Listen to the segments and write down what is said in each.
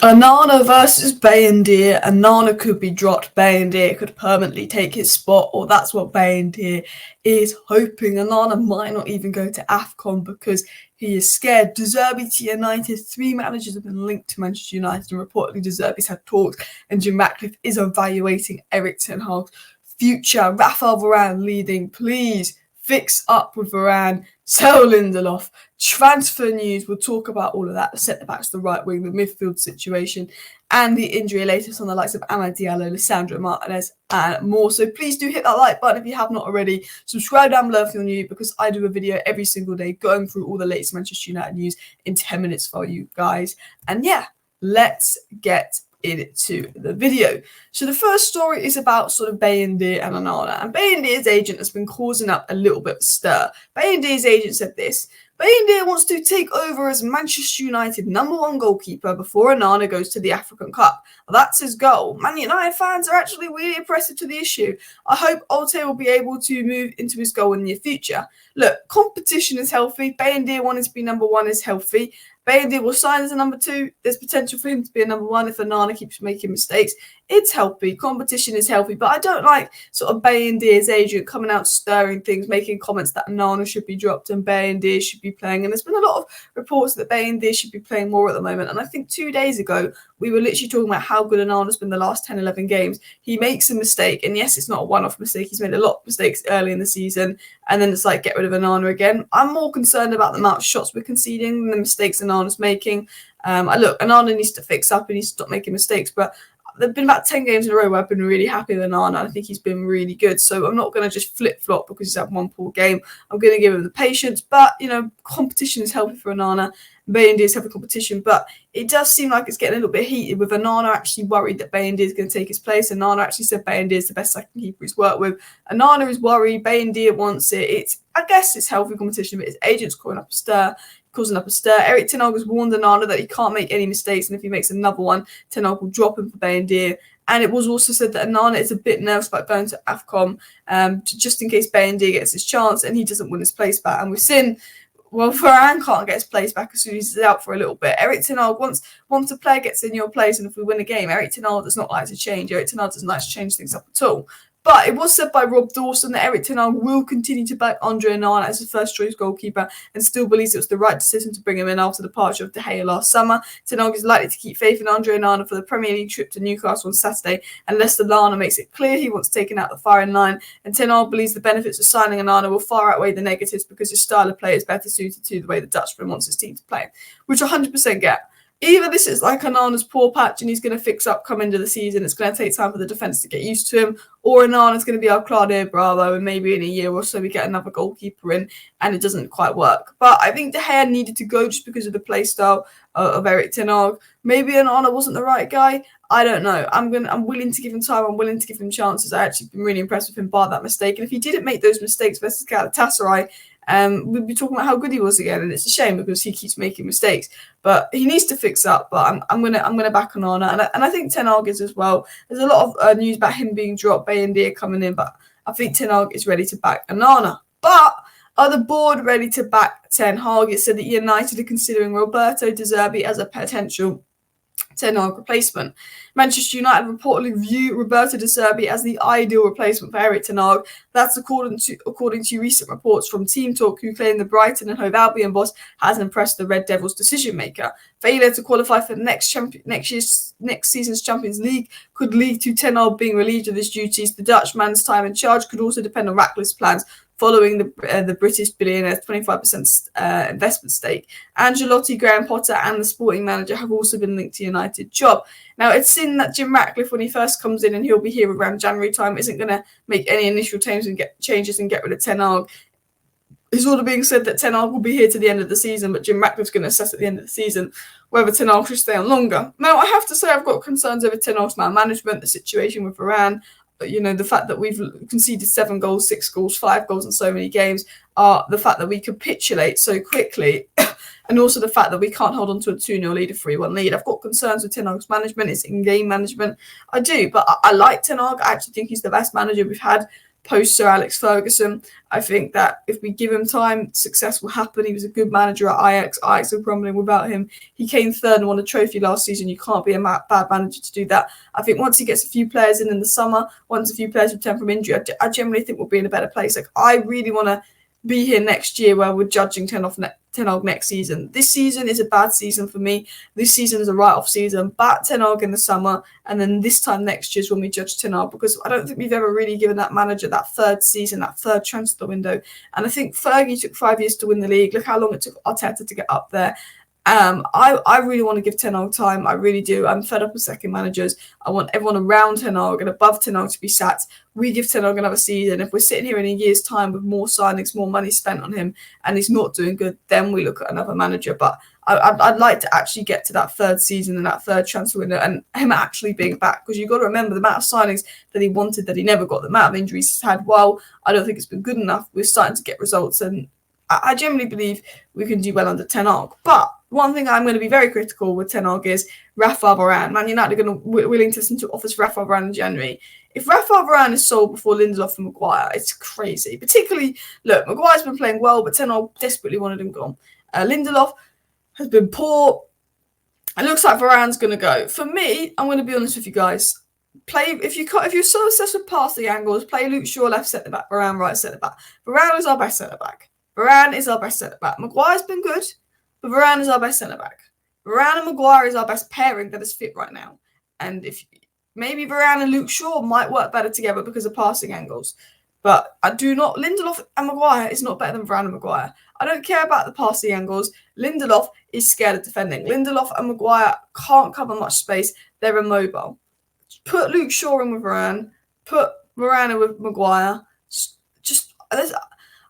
Anana versus Bayindir. Anana could be dropped. Bayindir could permanently take his spot, or that's what Bayindir is hoping. Anana might not even go to AFCON because he is scared. De Zerbi to United. 3 managers have been linked to Manchester United, and reportedly De Zerbi's had talks, and Jim Ratcliffe is evaluating Erik ten Hag's future. Rafael Varan leading. Please fix up with Varan. Sell Lindelof. Transfer news, we'll talk about all of that, the centre-backs, the right wing, the midfield situation, and the injury latest on the likes of Amad Diallo, Lissandro Martinez, and more. So please do hit that like button if you have not already. Subscribe down below if you're new, because I do a video every single day going through all the latest Manchester United news in 10 minutes for you guys. And yeah, let's get into the video. So the first story is about sort of Bayindir and Anana, and Bayindir's agent has been causing up a little bit of stir. Bayindir's agent said this: Bayindir wants to take over as Manchester United #1 goalkeeper before Anana goes to the African Cup. That's his goal. Man United fans are actually really impressive to the issue. I hope Olte will be able to move into his goal in the near future. Look, competition is healthy. Bayindir wanting to be #1 is healthy. Bayindir will sign as a #2. There's potential for him to be a #1 if Anana keeps making mistakes. It's healthy. Competition is healthy. But I don't like sort of Bayindir's agent coming out stirring things, making comments that Anana should be dropped and Bayindir should be playing. And there's been a lot of reports that Bayindir should be playing more at the moment. And I think 2 days ago, we were literally talking about how good Anana's been the last 10, 11 games. He makes a mistake. And yes, it's not a one-off mistake. He's made a lot of mistakes early in the season. And then it's like, get rid of Anana again. I'm more concerned about the amount of shots we're conceding than the mistakes Anana's making. Look, Anana needs to fix up and needs to stop making mistakes. But there have been about 10 games in a row where I've been really happy with Onana. I think he's been really good. So I'm not going to just flip-flop because he's had one poor game. I'm going to give him the patience. But, you know, competition is healthy for Onana. Bayindir is healthy competition. But it does seem like it's getting a little bit heated with Onana actually worried that Bayindir is going to take his place. Onana actually said Bayindir is the best second keeper he's worked with. Onana is worried. Bayindir wants it. I guess it's healthy competition, but his agent's causing up a stir. Erik ten Hag has warned Onana that he can't make any mistakes, and if he makes another one, ten Hag will drop him for Bayindir. And it was also said that Onana is a bit nervous about going to AFCON, just in case Bayindir gets his chance and he doesn't win his place back. And we've seen, well, Varan can't get his place back as soon as he's out for a little bit. Erik ten Hag, once a player gets in your place, and if we win a game, Erik ten Hag does not like to change. Erik ten Hag doesn't like to change things up at all. But it was said by Rob Dawson that Erik ten Hag will continue to back Andre Onana as his first choice goalkeeper and still believes it was the right decision to bring him in after the departure of De Gea last summer. Ten Hag is likely to keep faith in Andre Onana for the Premier League trip to Newcastle on Saturday unless Onana makes it clear he wants taken out the firing line. And Ten Hag believes the benefits of signing Onana will far outweigh the negatives because his style of play is better suited to the way the Dutchman wants his team to play, which I 100% get. Either this is like Onana's poor patch and he's going to fix up come into the season, it's going to take time for the defence to get used to him, or Onana's going to be our Claudio Bravo and maybe in a year or so we get another goalkeeper in and it doesn't quite work. But I think De Gea needed to go just because of the play style of Erik ten Hag. Maybe Onana wasn't the right guy. I don't know. I'm willing to give him time. I'm willing to give him chances. I actually been really impressed with him bar that mistake. And if he didn't make those mistakes versus Galatasaray, we'd be talking about how good he was again, and it's a shame because he keeps making mistakes. But he needs to fix up. But I'm gonna back Onana, and I think Ten Hag is as well. There's a lot of news about him being dropped, Bayindir coming in, but I think Ten Hag is ready to back Onana. But are the board ready to back Ten Hag? It said that United are considering Roberto De Zerbi as a potential Ten Hag replacement. Manchester United reportedly view Roberto De Zerbi as the ideal replacement for Erik ten Hag. That's according to recent reports from Team Talk, who claim the Brighton and Hove Albion boss has impressed the Red Devils decision maker. Failure to qualify for next season's Champions League could lead to Ten Hag being relieved of his duties. The Dutchman's time in charge could also depend on Ratcliffe's plans following the British billionaire's 25% investment stake. Ancelotti, Graham Potter and the sporting manager have also been linked to United job. Now, it's seen that Jim Ratcliffe, when he first comes in, and he'll be here around January time, isn't going to make any initial changes and get rid of Ten Hag. It's all being said that Ten Hag will be here to the end of the season, but Jim Ratcliffe's going to assess at the end of the season whether Ten Hag should stay on longer. Now, I have to say I've got concerns over Ten Hag's man management, the situation with Varan. You know, the fact that we've conceded 7 goals, 6 goals, 5 goals in so many games, the fact that we capitulate so quickly, and also the fact that we can't hold on to a 2-0 lead, a 3-1 lead. I've got concerns with Ten Hag's management, his in-game management. I do, but I like Ten Hag. I actually think he's the best manager we've had post Sir Alex Ferguson. I think that if we give him time, success will happen. He was a good manager at Ajax. Ajax are crumbling without him. He came third and won a trophy last season. You can't be a bad manager to do that. I think once he gets a few players in the summer, once a few players return from injury, I generally think we'll be in a better place. Like, I really want to be here next year where we're judging Ten Hag next season. This season is a bad season for me. This season is a write-off season. Back Ten Hag in the summer, and then this time next year is when we judge Ten Hag, because I don't think we've ever really given that manager that third season, that third transfer window. And I think Fergie took 5 years to win the league. Look how long it took Arteta to get up there. I really want to give Ten Hag time. I really do. I'm fed up with second managers. I want everyone around Ten Hag and above Ten Hag to be sacked. We give Ten Hag another season. If we're sitting here in a year's time with more signings, more money spent on him, and he's not doing good, then we look at another manager. But I'd like to actually get to that third season and that third transfer window and him actually being back, because you've got to remember the amount of signings that he wanted that he never got, the amount of injuries he's had. While I don't think it's been good enough, we're starting to get results, and I generally believe we can do well under Ten Hag. But one thing I'm going to be very critical with Ten Hag is Rafa Varan. Man United are going to willing to listen to offers Rafa Varan in January. If Rafa Varan is sold before Lindelof and Maguire, it's crazy. Particularly, look, Maguire's been playing well, but Ten Hag desperately wanted him gone. Lindelof has been poor. It looks like Varane's going to go. For me, I'm going to be honest with you guys. If you're so obsessed with passing angles, play Luke Shaw left centre back, Varane right centre back. Varane is our best centre back. Varane is our best centre back. Maguire's been good, but Varane is our best centre back. Varane and Maguire is our best pairing that is fit right now. And if maybe Varane and Luke Shaw might work better together because of passing angles. But I do not. Lindelof and Maguire is not better than Varane and Maguire. I don't care about the passing angles. Lindelof is scared of defending. Lindelof and Maguire can't cover much space. They're immobile. Put Luke Shaw in with Varane. Put Varane in with Maguire.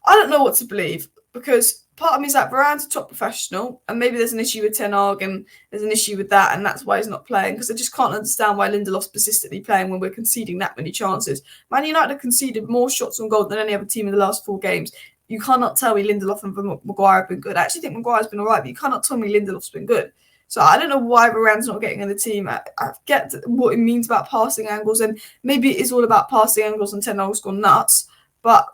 I don't know what to believe, because part of me is like, Varane's a top professional, and maybe there's an issue with Ten Hag and there's an issue with that, and that's why he's not playing, because I just can't understand why Lindelof's persistently playing when we're conceding that many chances. Man United have conceded more shots on goal than any other team in the last 4 games. You cannot tell me Lindelof and Maguire have been good. I actually think Maguire's been all right, but you cannot tell me Lindelof's been good. So I don't know why Varane's not getting in the team. I get what it means about passing angles, and maybe it is all about passing angles and Ten Hag's gone nuts. But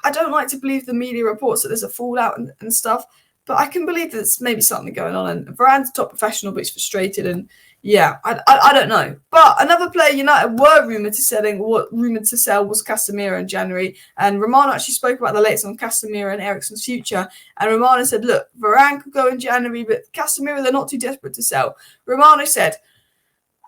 I don't like to believe the media reports that there's a fallout and stuff. But I can believe that there's maybe something going on. And Varane's a top professional, but he's frustrated. And yeah, I don't know. But another player United were rumoured to sell was Casmir in January. And Romano actually spoke about the latest on Casmir and Eriksen's future. And Romano said, look, Varane could go in January, but Casmir, they're not too desperate to sell. Romano said,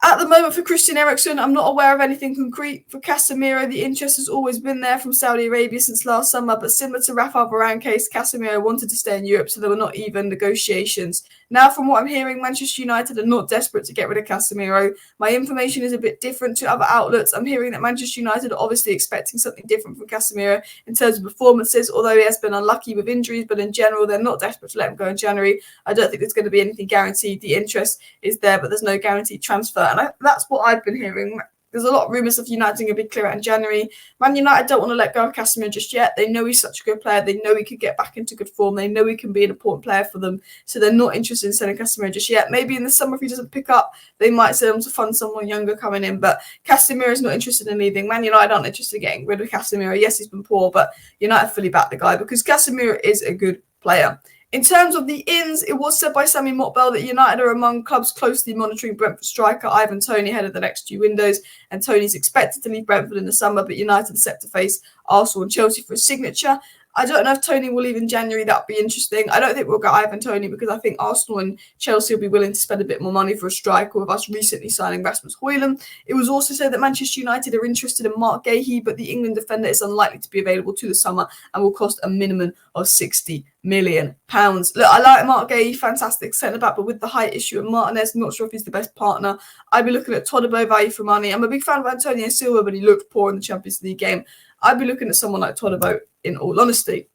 at the moment for Christian Eriksen, I'm not aware of anything concrete. For Casemiro, the interest has always been there from Saudi Arabia since last summer, but similar to Rafa Varane case, Casemiro wanted to stay in Europe, so there were not even negotiations. Now, from what I'm hearing, Manchester United are not desperate to get rid of Casemiro. My information is a bit different to other outlets. I'm hearing that Manchester United are obviously expecting something different from Casemiro in terms of performances, although he has been unlucky with injuries, but in general, they're not desperate to let him go in January. I don't think there's going to be anything guaranteed. The interest is there, but there's no guaranteed transfer. And that's what I've been hearing. There's a lot of rumours of United going to be clear out in January. Man United don't want to let go of Casmir just yet. They know he's such a good player. They know he could get back into good form. They know he can be an important player for them. So they're not interested in selling Casmir just yet. Maybe in the summer, if he doesn't pick up, they might sell him to fund someone younger coming in. But Casmir is not interested in leaving. Man United aren't interested in getting rid of Casmir. Yes, he's been poor, but United fully back the guy because Casmir is a good player. In terms of the ins, it was said by Sammy Motbell that United are among clubs closely monitoring Brentford striker Ivan Toney ahead of the next 2 windows, and Toney's expected to leave Brentford in the summer, but United are set to face Arsenal and Chelsea for a signature. I don't know if Toney will leave in January. That would be interesting. I don't think we'll get Ivan Toney because I think Arsenal and Chelsea will be willing to spend a bit more money for a striker, with us recently signing Rasmus Højlund. It was also said that Manchester United are interested in Mark Gahey, but the England defender is unlikely to be available to the summer and will cost a minimum of £60 million. Look, I like Mark Gahey, fantastic centre-back, but with the height issue of Martinez, I'm not sure if he's the best partner. I'd be looking at Todibo, value for money. I'm a big fan of Antonio Silva, but he looked poor in the Champions League game. I'd be looking at someone like Todibo, in all honesty.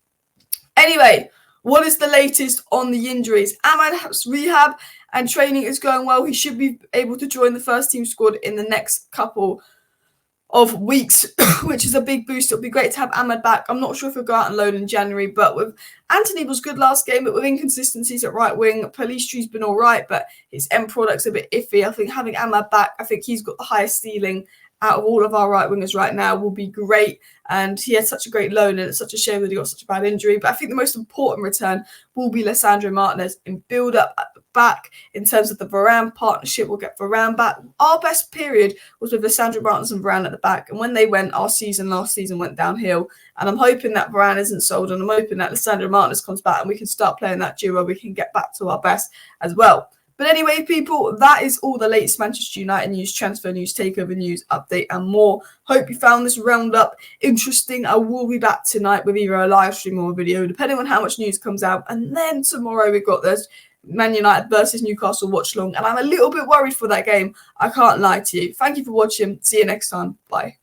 Anyway, what is the latest on the injuries? Ahmad has rehab and training is going well. He should be able to join the first team squad in the next couple of weeks, which is a big boost. It'll be great to have Ahmad back. I'm not sure if he'll go out and loan in January, but with Anthony was good last game, but with inconsistencies at right wing, Pellistри's been all right, but his end product's a bit iffy. I think having Ahmad back, I think he's got the highest ceiling. out of all of our right wingers right now will be great. And he had such a great loan, and it's such a shame that he got such a bad injury. But I think the most important return will be Lisandro Martinez in build-up at the back. In terms of the Varan partnership, we'll get Varan back. Our best period was with Lisandro Martinez and Varan at the back. And when they went, our last season went downhill. And I'm hoping that Varan isn't sold, and I'm hoping that Lisandro Martinez comes back and we can start playing that duo. We can get back to our best as well. But anyway, people, that is all the latest Manchester United news, transfer news, takeover news, update, and more. Hope you found this roundup interesting. I will be back tonight with either a live stream or a video, depending on how much news comes out. And then tomorrow we've got this Man United versus Newcastle watch long. And I'm a little bit worried for that game. I can't lie to you. Thank you for watching. See you next time. Bye.